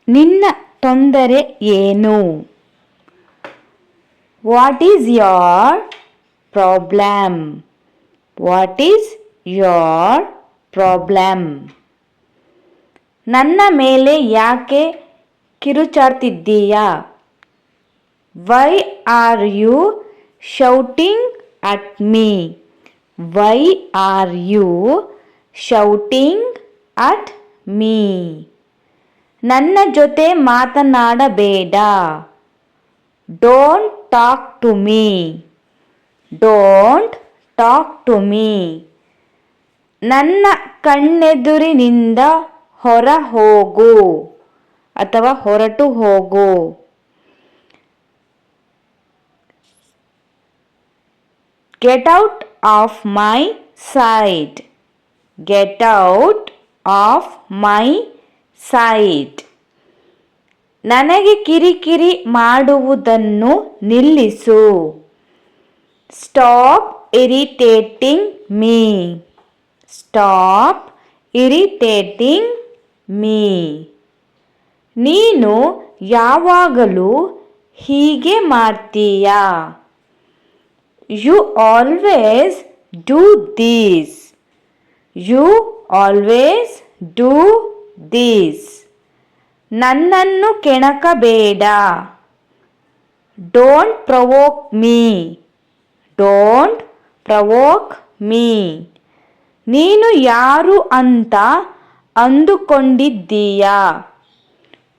ನಿನ್ನ ತೊಂದರೆ ಏನು? What is your problem? What is your problem? ನನ್ನ ಮೇಲೆ ಯಾಕೆ ಕಿರುಚಾಡ್ತಿದ್ದೀಯಾ? Why are you shouting at me? Why are you shouting at me? ನನ್ನ ಜೊತೆ ಮಾತನಾಡಬೇಡ. Don't talk to me. Don't talk to me. ನನ್ನ ಕಣ್ಣೆದುರಿನಿಂದ ಹೊರ ಹೋಗು ಅಥವಾ ಹೊರಟು ಹೋಗು. Get out of my sight. Get out of my sight. ನನಗೆ ಕಿರಿಕಿರಿ ಮಾಡುವುದನ್ನು ನಿಲ್ಲಿಸು. Stop irritating me. Stop irritating me. ನೀನು ಯಾವಾಗಲೂ ಹೀಗೆ ಮಾಡ್ತೀಯಾ? You always do this. You always do this. ನನ್ನನ್ನು ಕೆಣಕಬೇಡ. Don't provoke me. Don't provoke me. ನೀನು ಯಾರು ಅಂತ ಅಂದುಕೊಂಡಿದ್ದೀಯಾ?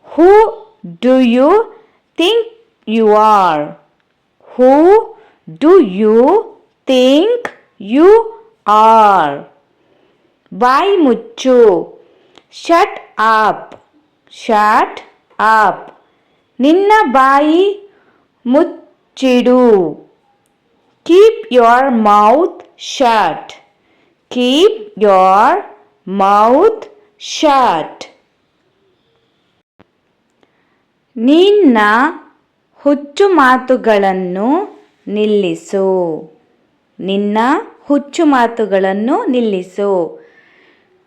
Who do you think you are? Who do you think you are? ಬಾಯಿ ಮುಚ್ಚು. Shut up. Shut up. ನಿನ್ನ ಬಾಯಿ ಮುಚ್ಚಿಡು. Keep your mouth shut. Keep your mouth shut. ನಿನ್ನ ಹುಚ್ಚು ಮಾತುಗಳನ್ನು ನಿಲ್ಲಿಸು. ನಿನ್ನ ಹುಚ್ಚು ಮಾತುಗಳನ್ನು ನಿಲ್ಲಿಸು.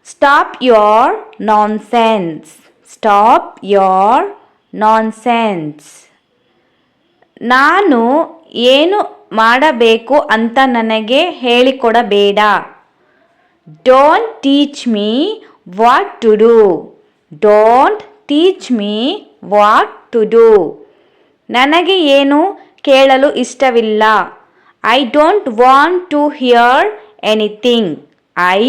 Stop your nonsense. Stop your nonsense. ನಾನು ಏನು ಮಾಡಬೇಕು ಅಂತ ನನಗೆ ಹೇಳಿಕೊಡಬೇಡ. Don't teach me what to do. Don't teach me what to do. ನನಗೆ ಏನು ಕೇಳಲು ಇಷ್ಟವಿಲ್ಲ. I don't want to hear anything. I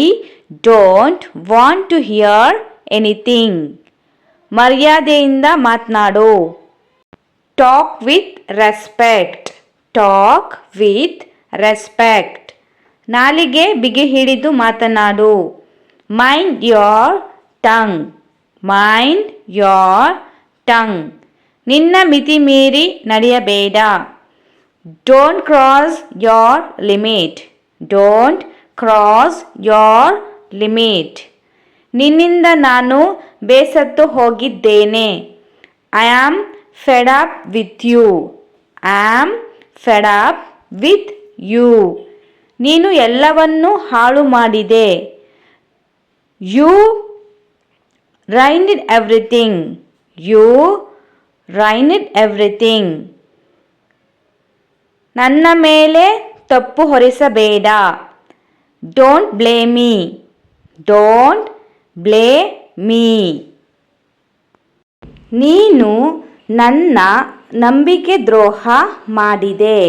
don't want to hear anything. ಮರ್ಯಾದೆಯಿಂದ ಮಾತನಾಡು. Talk with respect. Talk with respect. ನಾಲಿಗೆ ಬಿಗಿ ಹಿಡಿದು ಮಾತನಾಡು. Mind your tongue. Mind your tongue. ನಿನ್ನ ಮಿತಿ ಮೀರಿ ನಡೆಯಬೇಡ. Don't cross your limit. Don't cross your limit. ನಿನ್ನಿಂದ ನಾನು ಬೇಸತ್ತು ಹೋಗಿದ್ದೇನೆ. I am fed up with you. I am fed up with you. ನೀನು ಎಲ್ಲವನ್ನೂ ಹಾಳು ಮಾಡಿದೆ. You ruined everything. You ruined everything. ನನ್ನ ಮೇಲೆ ತಪ್ಪು ಹೊರಿಸಬೇಡ. Don't blame me. Don't blame me. ನೀನು ನನ್ನ ನಂಬಿಕೆ ದ್ರೋಹ ಮಾಡಿದೆ.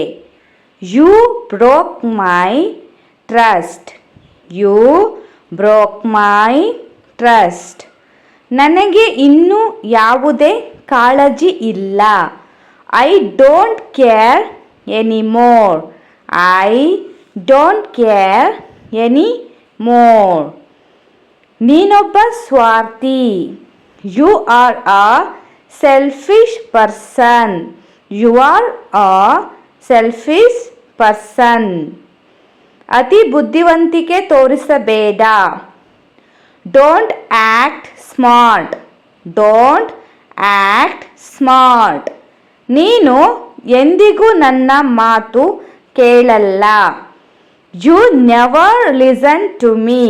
You broke my trust. You broke my trust. ನನಗೆ ಇನ್ನು ಯಾವುದೇ ಕಾಳಜಿ ಇಲ್ಲ. I don't care anymore. I don't care anymore. ನೀನೊಬ್ಬ ಸ್ವಾರ್ಥಿ. You are a selfish person. You are a selfish person. ಅತಿ ಬುದ್ಧಿವಂತಿಕೆ ತೋರಿಸಬೇಡ. Don't act smart. Don't act smart. ನೀನು ಎಂದಿಗೂ ನನ್ನ ಮಾತು ಕೇಳಲ್ಲ. You never listen to me.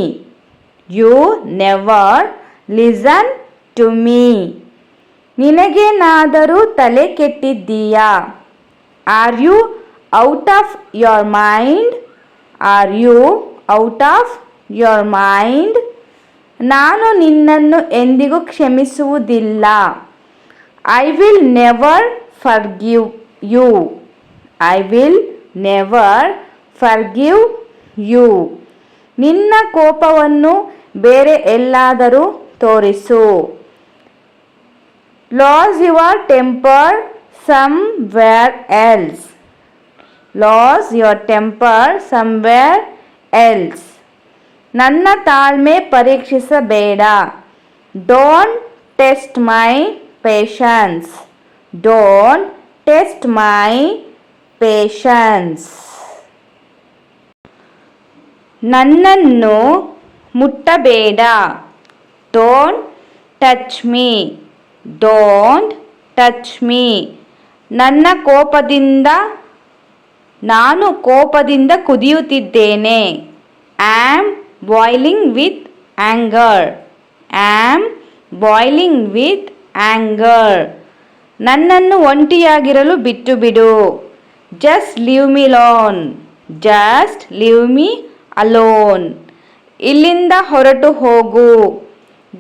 You never listen to me. ನಿನಗೇನಾದರೂ ತಲೆ ಕೆಟ್ಟಿದ್ದೀಯಾ? Are you out of your mind? Are you out of your mind? ನಾನು ನಿನ್ನನ್ನು ಎಂದಿಗೂ ಕ್ಷಮಿಸುವುದಿಲ್ಲ. I will never forgive you. I will never forgive you. ನಿನ್ನ ಕೋಪವನ್ನು ಬೇರೆ ಎಲ್ಲಾದರೂ ತೋರಿಸು. Lose your temper somewhere else. Lose your temper somewhere else. ನನ್ನ ತಾಳ್ಮೆ ಪರೀಕ್ಷಿಸಬೇಡ. Don't test my patience. Don't test my patience. ನನ್ನನ್ನು ಮುಟ್ಟಬೇಡ. Don't touch me. Don't touch me. ನಾನು ಕೋಪದಿಂದ ಕುದಿಯುತ್ತಿದ್ದೇನೆ. am boiling with anger. am boiling with anger. ನನ್ನನ್ನು ಒಂಟಿಯಾಗಿರಲು ಬಿಟ್ಟು ಬಿಡು. just leave me alone. just leave me alone. ಇಲ್ಲಿಂದ ಹೊರಟು ಹೋಗು.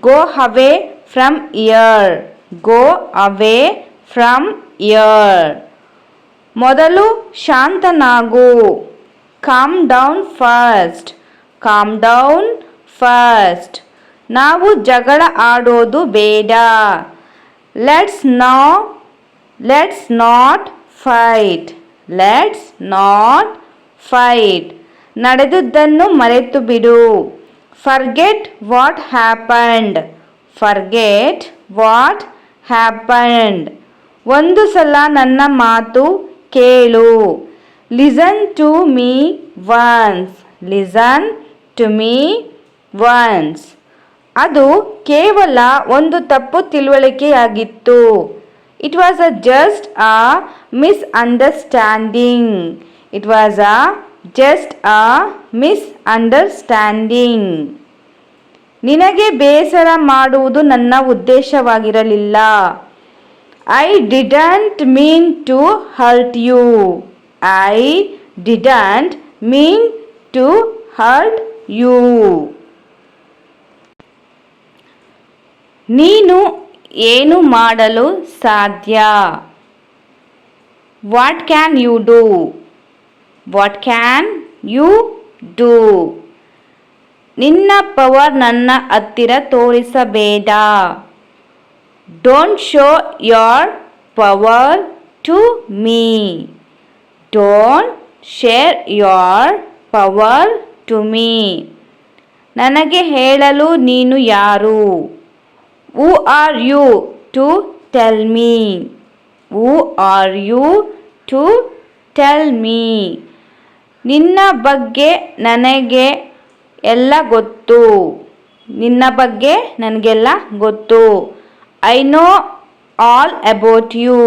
go away from here. go away from here. ಮೊದಲು ಶಾಂತನಾಗು. calm down first. calm down first. ನಾವು ಜಗಳ ಆಡೋದು ಬೇಡ. let's not fight. let's not fight. ನಡೆದುದನ್ನು ಮರೆತು ಬಿಡು. forget what happened. forget what happened. ಒಂದು ಸಲ ನನ್ನ ಮಾತು ಕೇಳು. listen to me once. listen to me once. ಅದು ಕೇವಲ ಒಂದು ತಪ್ಪು ತಿಳುವಳಿಕೆಯಾಗಿತ್ತು. it was just a misunderstanding. it was just a misunderstanding. ನಿನಗೆ ಬೇಸರ ಮಾಡುವುದು ನನ್ನ ಉದ್ದೇಶವಾಗಿರಲಿಲ್ಲ. I didn't mean to hurt you. I didn't mean to hurt you. ನೀನು ಏನು ಮಾಡಲು ಸಾಧ್ಯ? What can you do? What can you do? ನಿನ್ನ ಪವರ್ ನನ್ನ ಹತ್ತಿರ ತೋರಿಸಬೇಡ. Don't show your power to me. Don't share your power to me. ನನಗೆ ಹೇಳಲು ನೀನು ಯಾರು? Who are you to tell me? Who are you to tell me? ನಿನ್ನ ಬಗ್ಗೆ ನನಗೆ ಎಲ್ಲ ಗೊತ್ತು. ನಿನ್ನ ಬಗ್ಗೆ ನನಗೆಲ್ಲ ಗೊತ್ತು. I know all about you.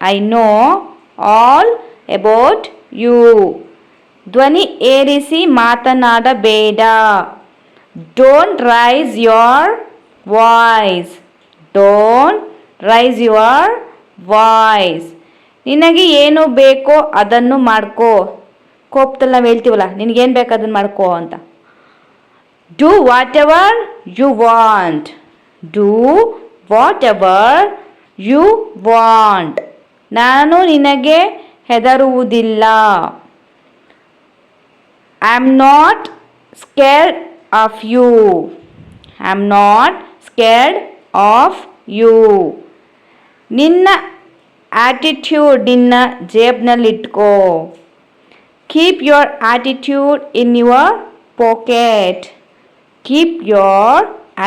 I know all about you. ಧ್ವನಿ ಏರಿಸಿ ಮಾತನಾಡಬೇಡ. Don't raise your voice. Don't raise your voice. ನಿನಗೆ ಏನು ಬೇಕೋ ಅದನ್ನು ಮಾಡ್ಕೋ. ಕೋಪದಲ್ಲಿ ನಾವು ಹೇಳ್ತೀವಲ್ಲ, ನಿನಗೇನು ಬೇಕು ಅದನ್ನು ಮಾಡ್ಕೋ ಅಂತ. Do whatever you want. Do whatever you want. ನಾನು ನಿನಗೆ ಹೆದರುವುದಿಲ್ಲ. I am not scared of you. I am not scared of you. ನಿನ್ನ ಆಟಿಟ್ಯೂಡ್ ನಿನ್ನ ಜೇಬ್ನಲ್ಲಿಟ್ಕೋ. Keep your attitude in your pocket. Keep your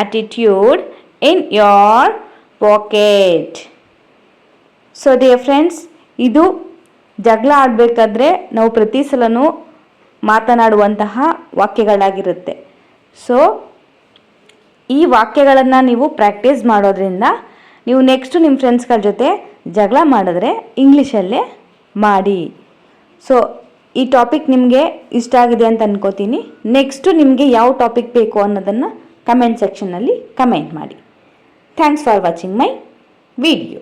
attitude in your pocket. So dear friends, ಇದು ಜಗಳ ಆಡಬೇಕಾದ್ರೆ ನಾವು ಪ್ರತಿ ಸಲನೂ ಮಾತನಾಡುವಂತಹ ವಾಕ್ಯಗಳಾಗಿರುತ್ತೆ. So ಈ ವಾಕ್ಯಗಳನ್ನು ನೀವು ಪ್ರಾಕ್ಟೀಸ್ ಮಾಡೋದ್ರಿಂದ ನೀವು ನೆಕ್ಸ್ಟು ನಿಮ್ಮ ಫ್ರೆಂಡ್ಸ್ಗಳ ಜೊತೆ ಜಗಳ ಮಾಡಿದ್ರೆ ಇಂಗ್ಲೀಷಲ್ಲೇ ಮಾಡಿ. ಸೊ ಈ ಟಾಪಿಕ್ ನಿಮಗೆ ಇಷ್ಟ ಆಗಿದೆ ಅಂತ ಅನ್ಕೋತೀನಿ. ನೆಕ್ಸ್ಟು ನಿಮಗೆ ಯಾವ ಟಾಪಿಕ್ ಬೇಕು ಅನ್ನೋದನ್ನು ಕಮೆಂಟ್ ಸೆಕ್ಷನ್ನಲ್ಲಿ ಕಮೆಂಟ್ ಮಾಡಿ. Thanks for watching my video.